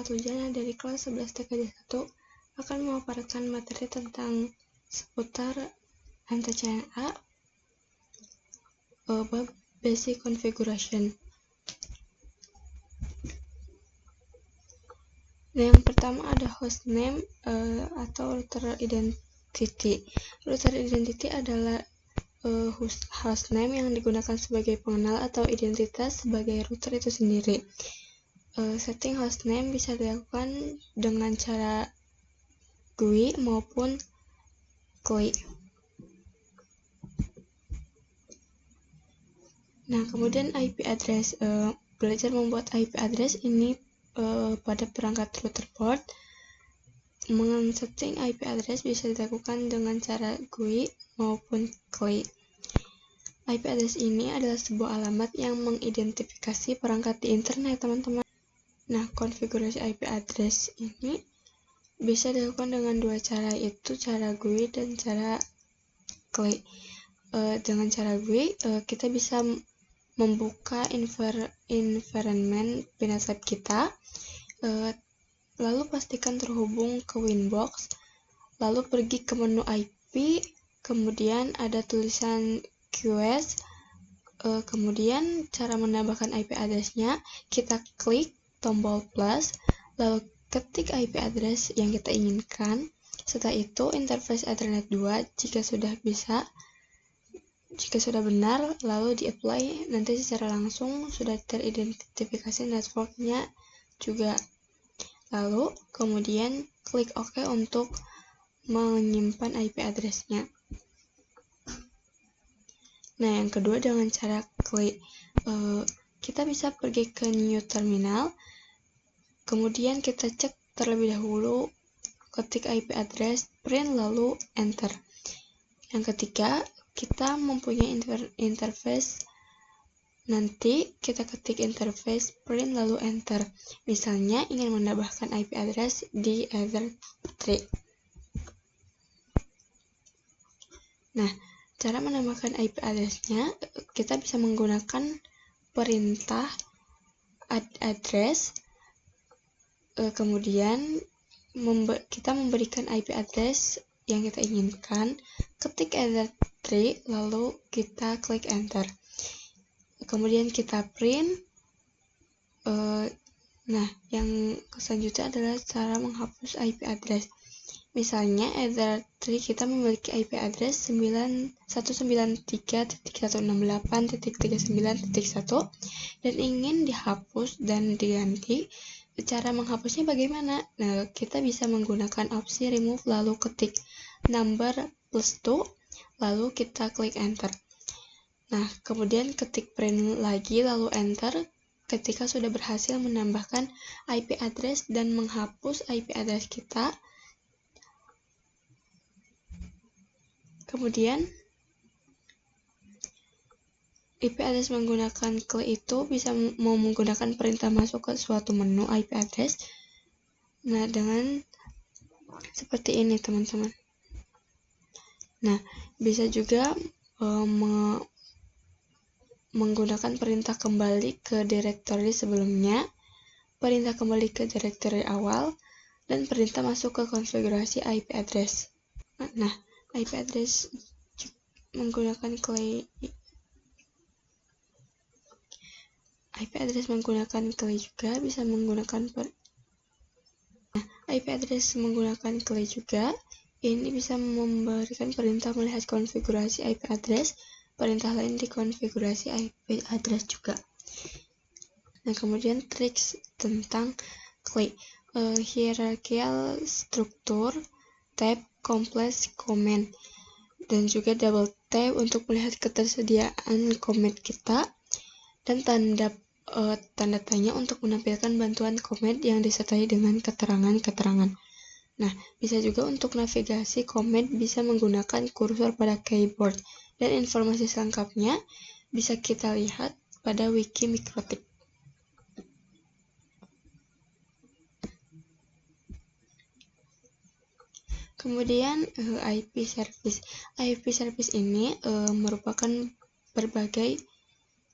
Muhammad Hujana dari kelas 11 TKJ 1 akan memaparkan materi tentang seputar MTCNA bab Basic Configuration. Nah, yang pertama ada hostname atau router identity. Router identity adalah hostname yang digunakan sebagai pengenal atau identitas sebagai router itu sendiri. Setting hostname bisa dilakukan dengan cara GUI maupun CLI. Nah, kemudian IP address. Belajar membuat IP address ini pada perangkat router port. Men-setting IP address bisa dilakukan dengan cara GUI maupun CLI. IP address ini adalah sebuah alamat yang mengidentifikasi perangkat di internet, teman-teman. Nah, konfigurasi IP address ini bisa dilakukan dengan dua cara, yaitu cara GUI dan cara CLI. Dengan cara GUI, kita bisa membuka environment Pinet Lab kita, lalu pastikan terhubung ke Winbox, lalu pergi ke menu IP, kemudian ada tulisan QoS, kemudian cara menambahkan IP address-nya, kita klik tombol plus, lalu ketik IP address yang kita inginkan. Setelah itu interface Ethernet 2 jika sudah benar, lalu di-apply, nanti secara langsung sudah teridentifikasi networknya juga. Lalu kemudian klik OK untuk menyimpan IP address-nya. Nah, yang kedua dengan cara CLI, kita bisa pergi ke new terminal, kemudian kita cek terlebih dahulu, ketik IP address, print, lalu enter. Yang ketiga, kita mempunyai interface, nanti kita ketik interface, print, lalu enter. Misalnya ingin menambahkan IP address di Ether3. Nah, cara menambahkan IP address-nya, kita bisa menggunakan perintah add address, kemudian kita memberikan IP address yang kita inginkan, ketik Ether3, lalu kita klik enter. Kemudian kita print. Nah, yang selanjutnya adalah cara menghapus IP address. Misalnya Ether3 kita memiliki IP address 193.168.39.1 dan ingin dihapus dan diganti. Cara menghapusnya bagaimana? Nah, kita bisa menggunakan opsi remove, lalu ketik number +2, lalu kita klik enter. Nah, kemudian ketik print lagi, lalu enter. Ketika sudah berhasil menambahkan IP address dan menghapus IP address kita, kemudian IP address menggunakan CLI itu bisa menggunakan perintah masuk ke suatu menu IP address. Nah, dengan seperti ini, teman-teman. Nah, bisa juga menggunakan perintah kembali ke directory sebelumnya, perintah kembali ke directory awal, dan perintah masuk ke konfigurasi IP address. Nah, IP address menggunakan CLI. IP address menggunakan CLI juga bisa menggunakan IP address menggunakan CLI juga. Ini bisa memberikan perintah melihat konfigurasi IP address, perintah lain di konfigurasi IP address juga. Nah, kemudian triks tentang CLI, hierarchical structure, tab, complex comment, dan juga double tab untuk melihat ketersediaan comment kita, dan tanda tanya untuk menampilkan bantuan comment yang disertai dengan keterangan-keterangan. Nah, bisa juga untuk navigasi comment bisa menggunakan kursor pada keyboard, dan informasi selengkapnya bisa kita lihat pada wiki Mikrotik. Kemudian IP service. IP service ini merupakan berbagai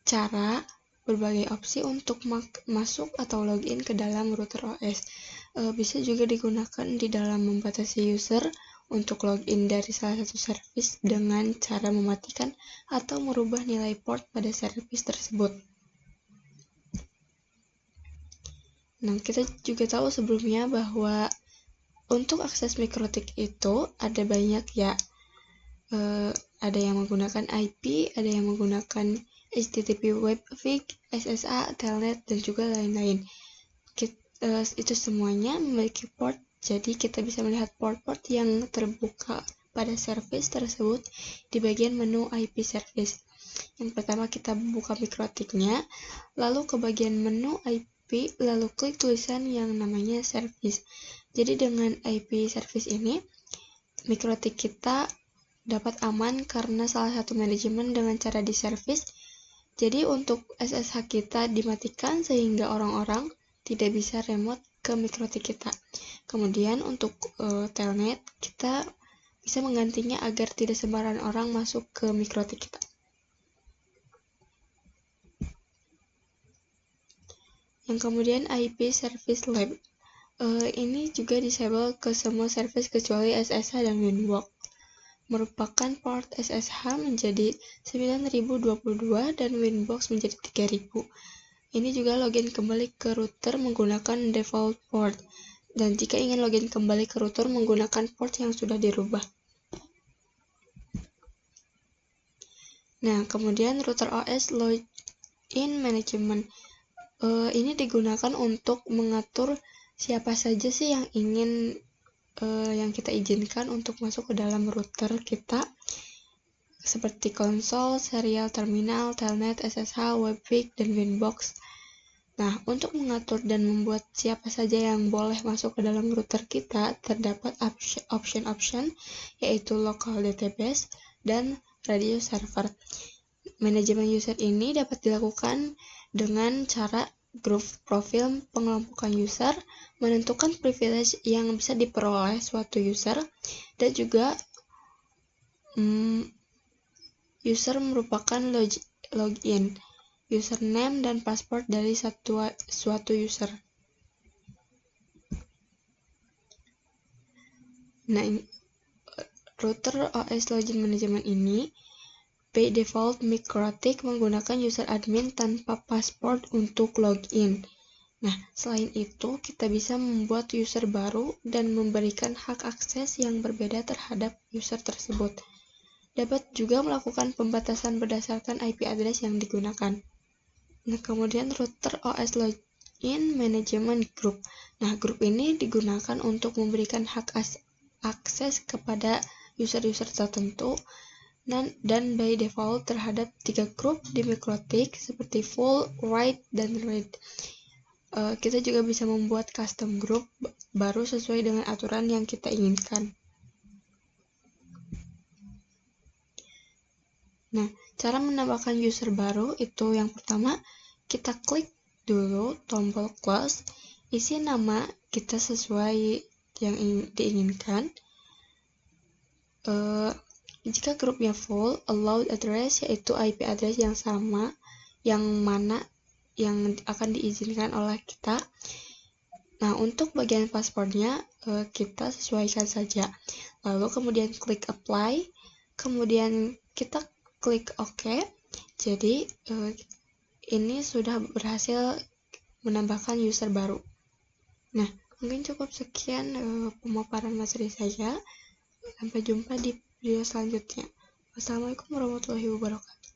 cara berbagai opsi untuk masuk atau login ke dalam router OS. Bisa juga digunakan di dalam membatasi user untuk login dari salah satu service dengan cara mematikan atau merubah nilai port pada service tersebut. Nah, kita juga tahu sebelumnya bahwa untuk akses mikrotik itu ada banyak ya. Ada yang menggunakan IP, ada yang menggunakan HTTP Webvik, SSA, Telnet, dan juga lain-lain. Itu semuanya memiliki port, jadi kita bisa melihat port-port yang terbuka pada service tersebut di bagian menu IP service. Yang pertama kita buka mikrotiknya, lalu ke bagian menu IP, lalu klik tulisan yang namanya service. Jadi dengan IP service ini, mikrotik kita dapat aman karena salah satu manajemen dengan cara di service. Jadi untuk SSH kita dimatikan sehingga orang-orang tidak bisa remote ke mikrotik kita. Kemudian untuk telnet kita bisa menggantinya agar tidak sembarangan orang masuk ke mikrotik kita. Yang kemudian IP Service Lab. Ini juga disable ke semua service kecuali SSH dan Winbox. Merupakan port SSH menjadi 9022 dan Winbox menjadi 3000. Ini juga login kembali ke router menggunakan default port. Dan jika ingin login kembali ke router menggunakan port yang sudah dirubah. Nah, kemudian router OS Login Management. Ini digunakan untuk mengatur siapa saja sih yang ingin yang kita izinkan untuk masuk ke dalam router kita, seperti konsol, serial terminal, telnet, SSH, Webvik, dan Winbox. Nah, untuk mengatur dan membuat siapa saja yang boleh masuk ke dalam router kita, terdapat option-option, yaitu local database dan radio server. Manajemen user ini dapat dilakukan dengan cara grup profil pengelompokan user, menentukan privilege yang bisa diperoleh suatu user, dan juga user merupakan login, username, dan password dari suatu user. Nah, router OS Login Management ini by default mikrotik menggunakan user admin tanpa password untuk login. Nah, selain itu, kita bisa membuat user baru dan memberikan hak akses yang berbeda terhadap user tersebut. Dapat juga melakukan pembatasan berdasarkan IP address yang digunakan. Nah, kemudian router OS Login Management Group. Nah, grup ini digunakan untuk memberikan hak akses kepada user-user tertentu dan by default terhadap 3 grup di mikrotik seperti full, write, dan read. Kita juga bisa membuat custom group baru sesuai dengan aturan yang kita inginkan. Nah, cara menambahkan user baru itu yang pertama, kita klik dulu tombol close, isi nama kita sesuai yang diinginkan. Jika grupnya full, allowed address yaitu IP address yang sama, yang mana yang akan diizinkan oleh kita. Nah, untuk bagian passwordnya kita sesuaikan saja. Lalu kemudian klik apply, kemudian kita klik OK. Jadi ini sudah berhasil menambahkan user baru. Nah, mungkin cukup sekian pemaparan materi saya. Sampai jumpa di video selanjutnya. Wassalamualaikum warahmatullahi wabarakatuh.